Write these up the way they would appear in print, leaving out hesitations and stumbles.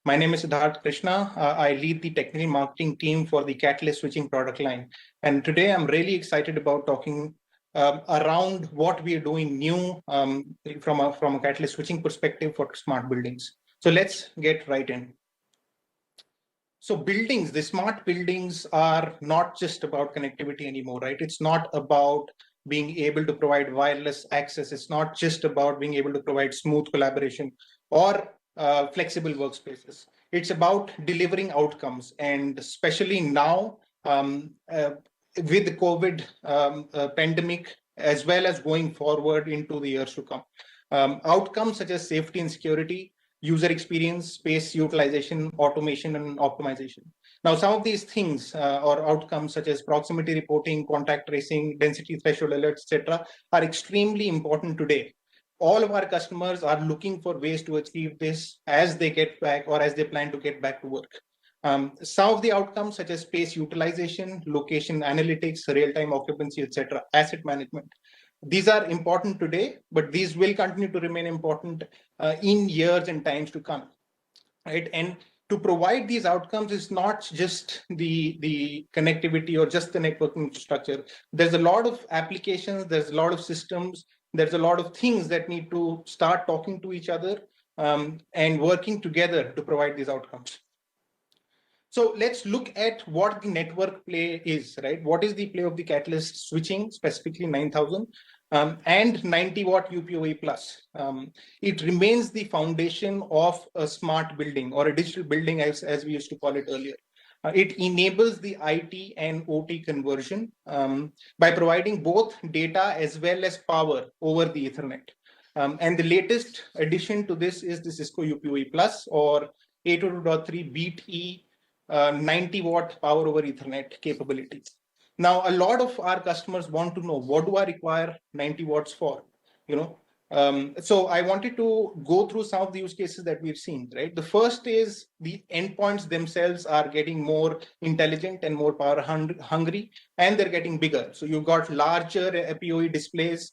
My name is Siddharth Krishna. I lead the technical marketing team for the Catalyst switching product line. And today I'm really excited about talking around what we are doing new from a Catalyst switching perspective for smart buildings. So let's get right in. So buildings, the smart buildings are not just about connectivity anymore, right? It's not about being able to provide wireless access. It's not just about being able to provide smooth collaboration or flexible workspaces. It's about delivering outcomes. And especially now with the COVID pandemic, as well as going forward into the years to come. Outcomes such as safety and security, user experience, space utilization, automation, and optimization. Now, some of these things or outcomes such as proximity reporting, contact tracing, density threshold alerts, etc., are extremely important today. All of our customers are looking for ways to achieve this as they get back or as they plan to get back to work. Some of the outcomes such as space utilization, location analytics, real-time occupancy, etc., asset management, these are important today, but these will continue to remain important in years and times to come, right? And to provide these outcomes is not just the connectivity or just the networking infrastructure. There's a lot of applications, there's a lot of systems, there's a lot of things that need to start talking to each other and working together to provide these outcomes. So let's look at what the network play is, right? What is the play of the Catalyst switching, specifically 9000 and 90 watt UPOE plus? It remains the foundation of a smart building or a digital building as we used to call it earlier. It enables the IT and OT conversion by providing both data as well as power over the Ethernet. And the latest addition to this is the Cisco UPOE plus or 802.3 BTE 90 watt power over Ethernet capabilities. Now, a lot of our customers want to know, what do I require 90 watts for? So I wanted to go through some of the use cases that we've seen, right? The first is the endpoints themselves are getting more intelligent and more power hungry, and they're getting bigger. So you've got larger PoE displays,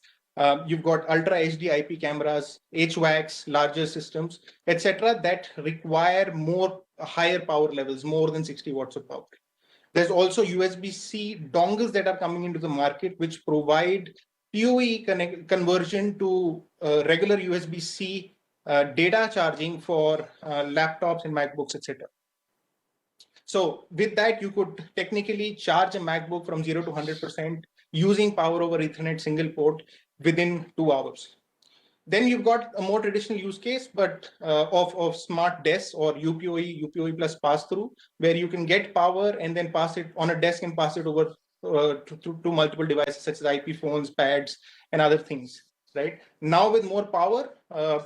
you've got ultra HD IP cameras, HVACs, larger systems, etc., that require more higher power levels, more than 60 watts of power. There's also USB-C dongles that are coming into the market, which provide PoE conversion to regular USB-C data charging for laptops and MacBooks, etc. So with that, you could technically charge a MacBook from 0 to 100% using power over Ethernet single port within 2 hours. Then you've got a more traditional use case, but of smart desks or UPOE plus pass-through, where you can get power and then pass it on a desk and pass it over to multiple devices such as IP phones, pads, and other things. Right now, with more power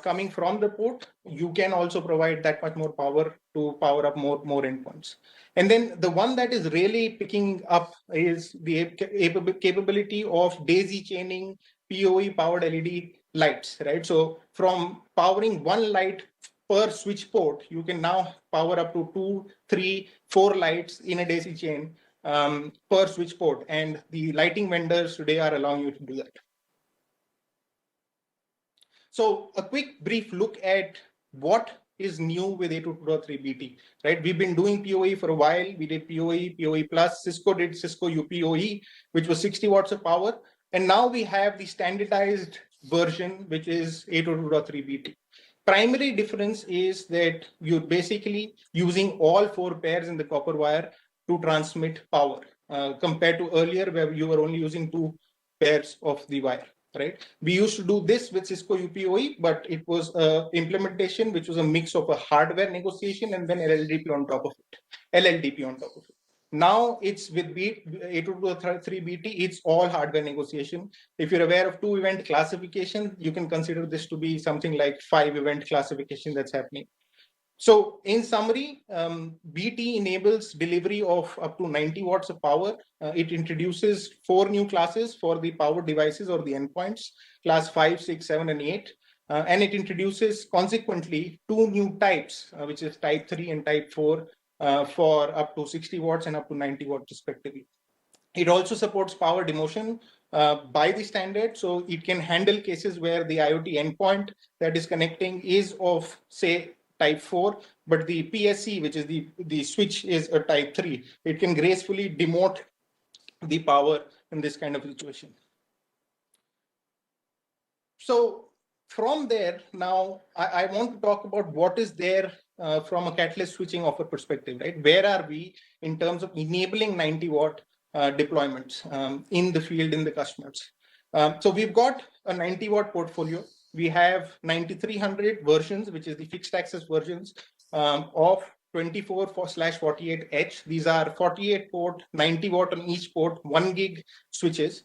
coming from the port, you can also provide that much more power to power up more endpoints. And then the one that is really picking up is the capability of daisy chaining PoE powered LED lights, right? So from powering one light per switch port, you can now power up to 2, 3, 4 lights in a daisy chain per switch port. And the lighting vendors today are allowing you to do that. So a quick brief look at what is new with 802.3 BT, right? We've been doing PoE for a while. We did PoE plus. Cisco did Cisco UPOE, which was 60 watts of power. And now we have the standardized version, which is 802.3 BT. Primary difference is that you're basically using all 4 pairs in the copper wire to transmit power compared to earlier where you were only using 2 pairs of the wire. Right? We used to do this with Cisco UPOE, but it was an implementation which was a mix of a hardware negotiation and then LLDP on top of it. LLDP on top of it. Now it's with 802.3 BT, it's all hardware negotiation. If you're aware of 2 event classification, you can consider this to be something like 5 event classification that's happening. So in summary, BT enables delivery of up to 90 watts of power. It introduces 4 new classes for the power devices or the endpoints, class 5, 6, 7, and 8. And it introduces consequently 2 new types, which is type 3 and type 4 for up to 60 watts and up to 90 watts respectively. It also supports power demotion by the standard. So it can handle cases where the IoT endpoint that is connecting is of, say, type 4, but the PSC, which is the switch, is a type 3. It can gracefully demote the power in this kind of situation. So from there, now I want to talk about what is there from a catalyst switching offer perspective, right? Where are we in terms of enabling 90-watt deployments in the field, in the customers? So we've got a 90-watt portfolio. We have 9300 versions, which is the fixed access versions of 24/48H. These are 48 port, 90 watt on each port, 1 gig switches.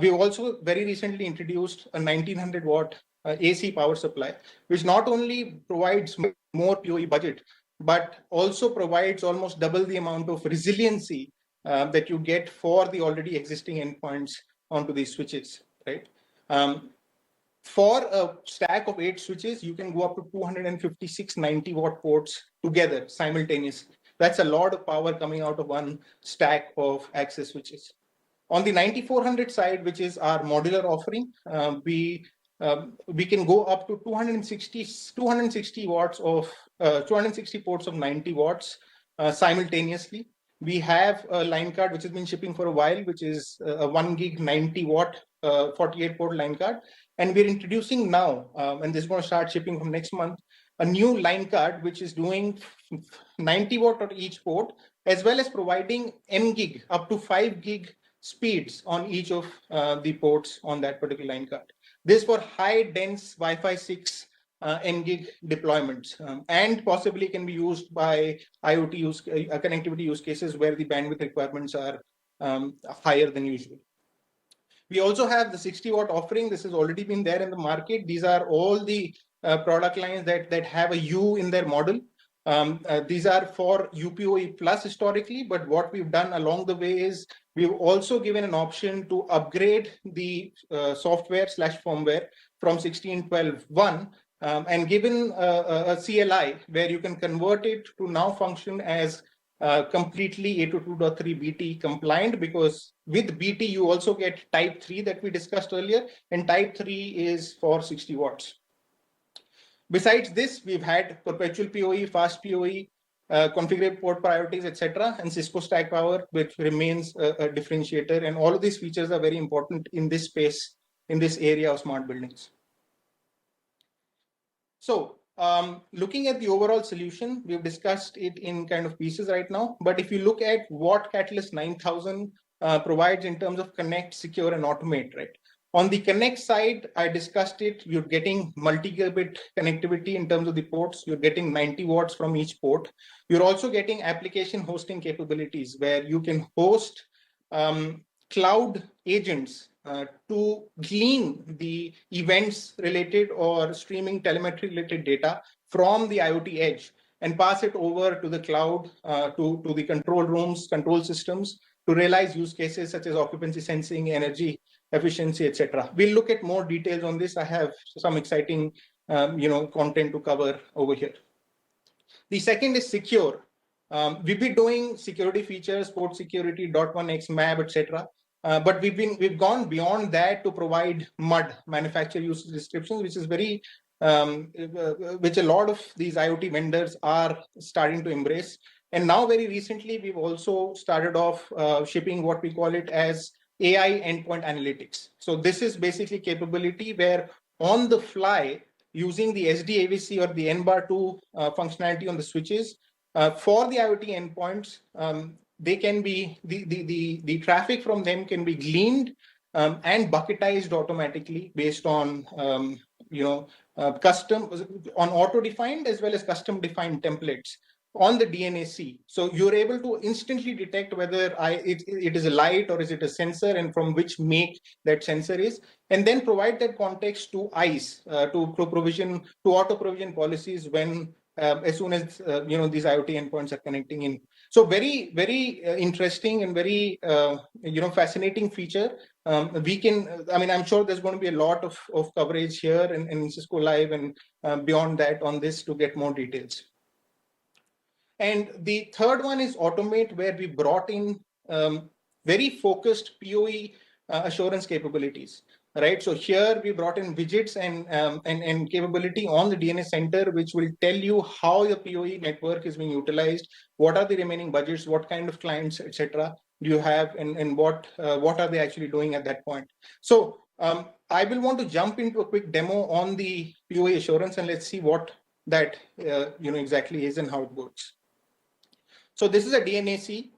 We've also very recently introduced a 1900 watt AC power supply, which not only provides more PoE budget, but also provides almost double the amount of resiliency that you get for the already existing endpoints onto these switches, right? For a stack of 8 switches, you can go up to 256 90-watt ports together simultaneously. That's a lot of power coming out of one stack of access switches. On the 9400 side, which is our modular offering, we can go up to 260 watts of 260 ports of 90 watts simultaneously. We have a line card which has been shipping for a while, which is a 1 gig 90 watt 48 port line card. And we're introducing now, and this is going to start shipping from next month, a new line card which is doing 90 watt on each port, as well as providing M gig up to 5 gig speeds on each of the ports on that particular line card. This for high dense Wi-Fi 6 N gig deployments, and possibly can be used by IoT connectivity use cases where the bandwidth requirements are higher than usual. We also have the 60 watt offering. This has already been there in the market. These are all the product lines that have a U in their model. These are for UPOE plus historically, but what we've done along the way is we've also given an option to upgrade the software/firmware from 16.12.1 and given a CLI where you can convert it to now function as completely 802.3 BT compliant, because with BT you also get type 3 that we discussed earlier, and type 3 is for 60 watts. Besides this, we've had perpetual PoE, fast PoE, configurable port priorities, etc., and Cisco stack power, which remains a differentiator. And all of these features are very important in this space, in this area of smart buildings. So looking at the overall solution, we've discussed it in kind of pieces right now. But if you look at what Catalyst 9000 provides in terms of connect, secure, and automate, right? On the connect side, I discussed it. You're getting multi-gigabit connectivity in terms of the ports. You're getting 90 watts from each port. You're also getting application hosting capabilities where you can host cloud agents to glean the events related or streaming telemetry related data from the IoT edge and pass it over to the cloud, to the control rooms, control systems, to realize use cases such as occupancy sensing, energy efficiency, etc. We'll look at more details on this. I have some exciting content to cover over here. The second is secure. We've been doing security features, port security, .1x, MAB, etc. But we've gone beyond that to provide MUD, manufacturer usage descriptions, which is very which a lot of these IoT vendors are starting to embrace. And now very recently, we've also started off shipping what we call it as AI endpoint analytics. So this is basically capability where on the fly, using the SDAVC or the NBAR2 functionality on the switches, for the IoT endpoints, they can be, the traffic from them can be gleaned and bucketized automatically based on, custom, on auto-defined as well as custom-defined templates on the DNAC. So you're able to instantly detect whether it is a light or is it a sensor and from which make that sensor is, and then provide that context to ICE to auto provision policies when as soon as these IoT endpoints are connecting in. So very, very interesting and very fascinating feature. I'm sure there's going to be a lot of coverage here in Cisco Live and beyond that on this to get more details. And the third one is automate, where we brought in very focused PoE assurance capabilities, right? So here we brought in widgets and capability on the DNS center, which will tell you how the POE network is being utilized, what are the remaining budgets, what kind of clients, etc. do you have, and what are they actually doing at that point. So I will want to jump into a quick demo on the POE assurance, and let's see what that exactly is and how it works. So this is a DNAC.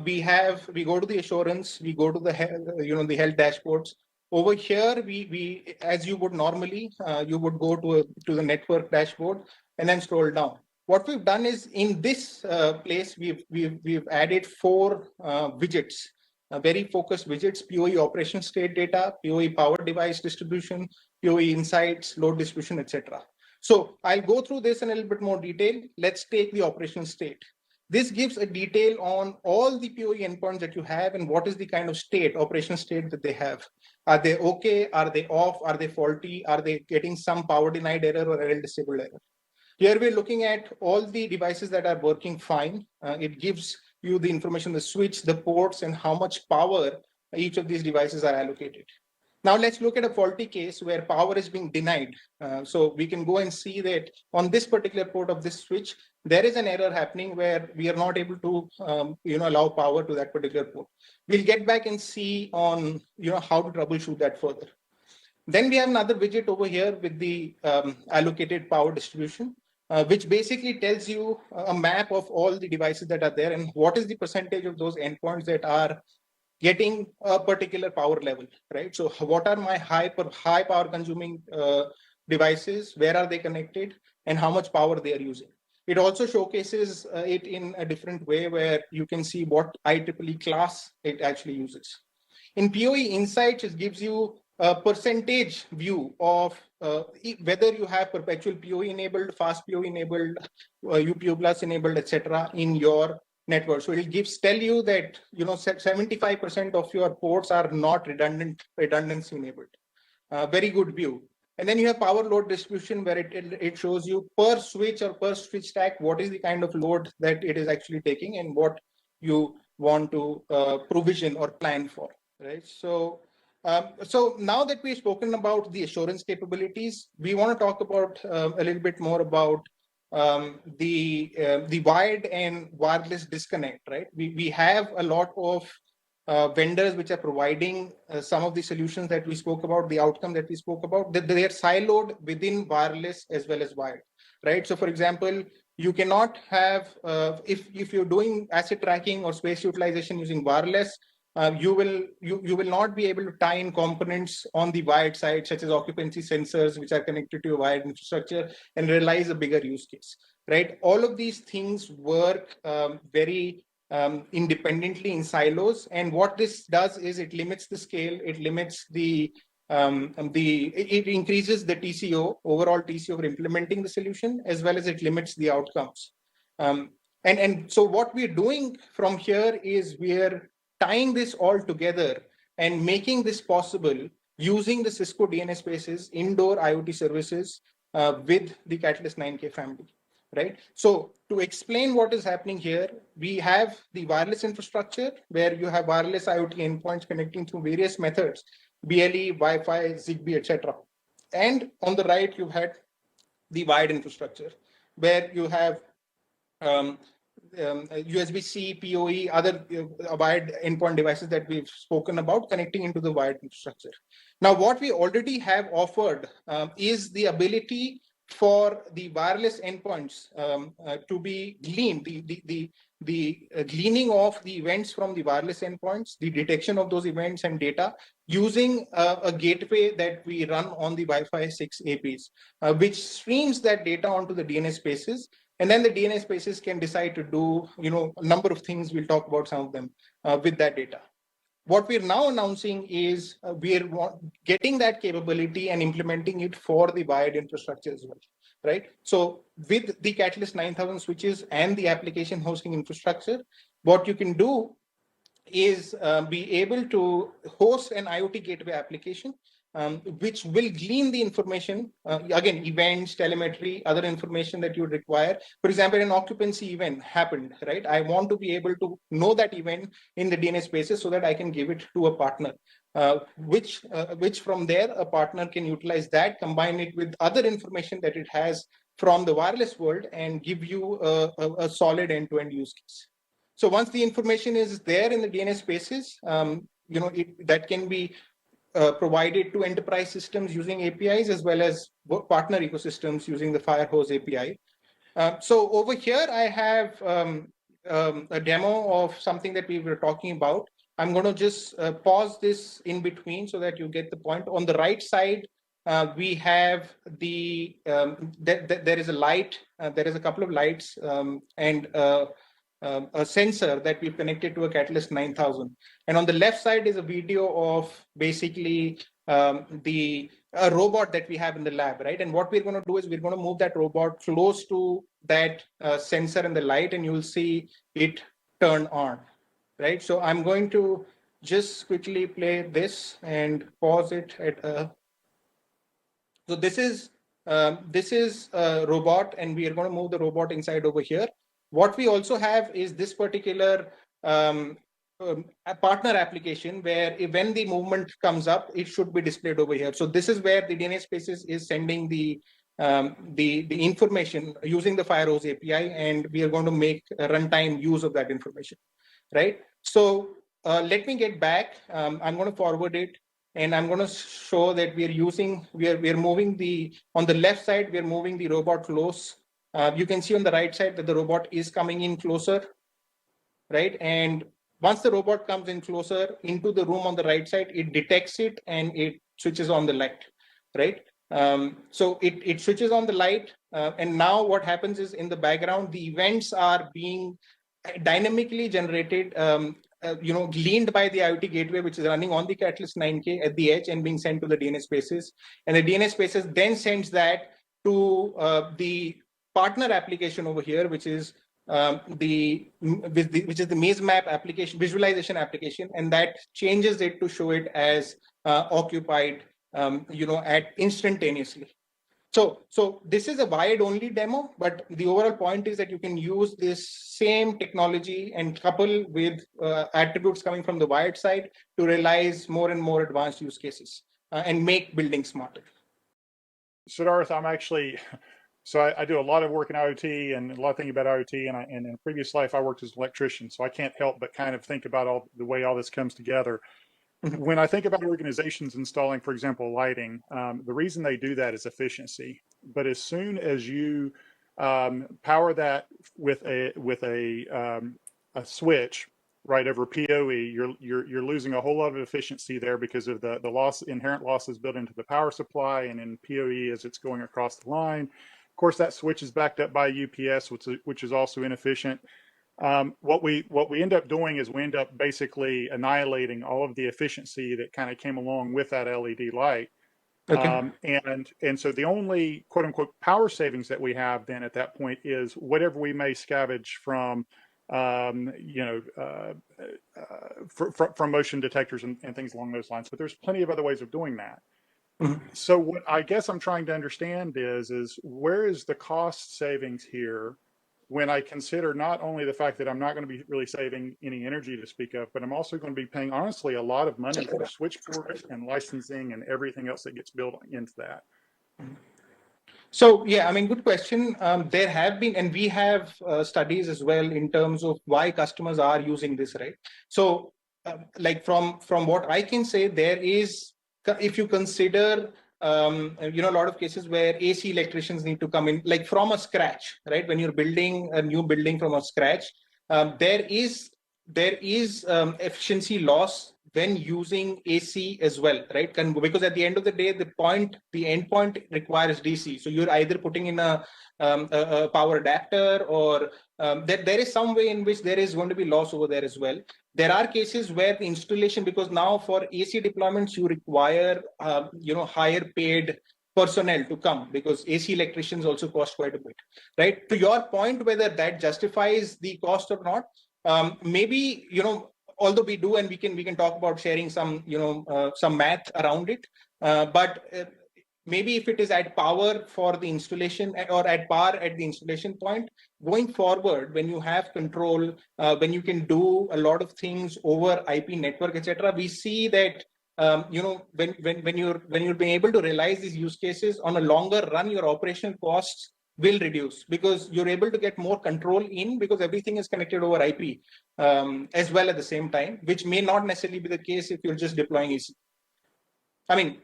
We go to the assurance, we go to the the health dashboards. Over here, we as you would normally, you would go to the network dashboard and then scroll down. What we've done is in this place, we've added 4 widgets, very focused widgets: POE operation state data, POE power device distribution, POE insights, load distribution, etc. So I'll go through this in a little bit more detail. Let's take the operational state. This gives a detail on all the POE endpoints that you have and what is the kind of state, operational state that they have. Are they okay? Are they off? Are they faulty? Are they getting some power denied error or error disabled error? Here we're looking at all the devices that are working fine. It gives you the information, the switch, the ports, and how much power each of these devices are allocated. Now let's look at a faulty case where power is being denied. So we can go and see that on this particular port of this switch, there is an error happening where we are not able to allow power to that particular port. We'll get back and see on how to troubleshoot that further. Then we have another widget over here with the allocated power distribution, which basically tells you a map of all the devices that are there and what is the percentage of those endpoints that are getting a particular power level, right? So what are my high power consuming devices, where are they connected, and how much power they are using. It also showcases it in a different way where you can see what IEEE class it actually uses. In POE Insights, it gives you a percentage view of whether you have perpetual POE enabled, fast POE enabled, UPO plus enabled, etc. in your network. So it will tell you that 75% of your ports are not redundancy enabled. Very good view. And then you have power load distribution, where it shows you per switch or per switch stack what is the kind of load that it is actually taking and what you want to provision or plan for, right? So so now that we've spoken about the assurance capabilities, we want to talk about a little bit more about the wired and wireless disconnect, right? We have a lot of vendors which are providing some of the solutions that we spoke about, the outcome that we spoke about, that they are siloed within wireless as well as wired, right? So for example, you cannot have, if you're doing asset tracking or space utilization using wireless, you will not be able to tie in components on the wired side, such as occupancy sensors, which are connected to your wired infrastructure, and realize a bigger use case, right? All of these things work very independently in silos, and what this does is it limits the scale, it limits it increases the TCO, overall TCO for implementing the solution, as well as it limits the outcomes. And so what we're doing from here is we're tying this all together and making this possible using the Cisco DNS spaces, indoor IoT services with the Catalyst 9K family, right? So to explain what is happening here, we have the wireless infrastructure where you have wireless IoT endpoints connecting through various methods, BLE, Wi-Fi, Zigbee, etc. And on the right, you've had the wired infrastructure where you have USB-C, PoE, other wired endpoint devices that we've spoken about connecting into the wired infrastructure. Now, what we already have offered is the ability for the wireless endpoints to be gleaned, the gleaning of the events from the wireless endpoints, the detection of those events and data using a gateway that we run on the Wi-Fi 6 APs, which streams that data onto the DNS spaces. And then the DNS spaces can decide to do, a number of things. We'll talk about some of them with that data. What we're now announcing is we're getting that capability and implementing it for the wired infrastructure as well, right? So with the Catalyst 9000 switches and the application hosting infrastructure, what you can do is be able to host an IoT gateway application, which will glean the information, again, events, telemetry, other information that you would require. For example, an occupancy event happened, right? I want to be able to know that event in the DNS spaces so that I can give it to a partner. which from there a partner can utilize that, combine it with other information that it has from the wireless world, and give you a solid end-to-end use case. So once the information is there in the DNS spaces, that can be provided to enterprise systems using APIs, as well as partner ecosystems using the Firehose API. So over here, I have a demo of something that we were talking about. I'm going to just pause this in between so that you get the point. On the right side, we have there is a light, there is a couple of lights, and a sensor that we've connected to a Catalyst 9000. And on the left side is a video of basically a robot that we have in the lab, right? And what we're going to do is we're going to move that robot close to that sensor and the light, and you'll see it turn on, right? So I'm going to just quickly play this and pause it at so this is a robot, and we are going to move the robot inside over here. What we also have is this particular a partner application where when the movement comes up, it should be displayed over here. So this is where the DNS Spaces is sending the information using the Firehose API, and we are going to make a runtime use of that information, right? So let me get back. I'm going to forward it, and I'm going to show that we are moving on the left side, we are moving the robot close. You can see on the right side that the robot is coming in closer, right? And once the robot comes in closer into the room on the right side, it detects it and it switches on the light, right? So it switches on the light, and now what happens is in the background, the events are being dynamically generated, gleaned by the IoT gateway, which is running on the Catalyst 9K at the edge and being sent to the DNS Spaces. And the DNS Spaces then sends that to the partner application over here, which is the maze map application, visualization application, and that changes it to show it as occupied, at instantaneously. So this is a wired only demo, but the overall point is that you can use this same technology and couple with attributes coming from the wired side to realize more and more advanced use cases and make buildings smarter. Siddharth, I'm actually, so I do a lot of work in IoT and a lot of thinking about IoT, and in a previous life I worked as an electrician, so I can't help but kind of think about the way all this comes together. When I think about organizations installing, for example, lighting, the reason they do that is efficiency. But as soon as you power that with a switch right over PoE, you're losing a whole lot of efficiency there because of the inherent losses built into the power supply and in PoE as it's going across the line. Of course, that switch is backed up by UPS, which is also inefficient. What we end up doing is we end up basically annihilating all of the efficiency that kind of came along with that LED light. Okay. And so the only quote unquote power savings that we have then at that point is whatever we may scavenge from from motion detectors and things along those lines. But there's plenty of other ways of doing that. Mm-hmm. So what I guess I'm trying to understand is where is the cost savings here when I consider not only the fact that I'm not going to be really saving any energy to speak of, but I'm also going to be paying, honestly, a lot of money for switch ports and licensing and everything else that gets built into that. So, yeah, I mean, good question. There have been, and we have studies as well in terms of why customers are using this, right? So, like from what I can say, there is, if you consider a lot of cases where AC electricians need to come in, like from a scratch, right? When you're building a new building from a scratch, there is efficiency loss when using AC as well, right? Because at the end of the day, the endpoint requires DC. So you're either putting in a power adapter, or there is some way in which there is going to be loss over there as well. There are cases where the installation, because now for AC deployments, you require, higher paid personnel to come, because AC electricians also cost quite a bit, right? To your point, whether that justifies the cost or not, maybe, although we do, and we can talk about sharing some, some math around it, but maybe if it is at power for the installation or at par at the installation point, going forward, when you have control, when you can do a lot of things over IP network, etc., we see that when you're being able to realize these use cases on a longer run, your operational costs will reduce because you're able to get more control in because everything is connected over IP as well at the same time, which may not necessarily be the case if you're just deploying EC. I mean,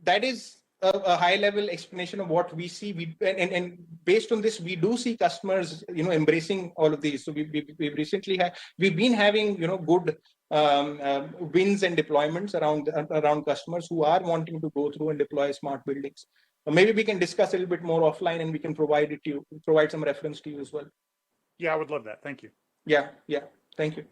that is a high level explanation of what we see. And based on this, we do see customers, embracing all of these. So we've recently we've been having, good wins and deployments around customers who are wanting to go through and deploy smart buildings. Maybe we can discuss a little bit more offline, and we can provide some reference to you as well. Yeah, I would love that. Thank you. Yeah. Thank you.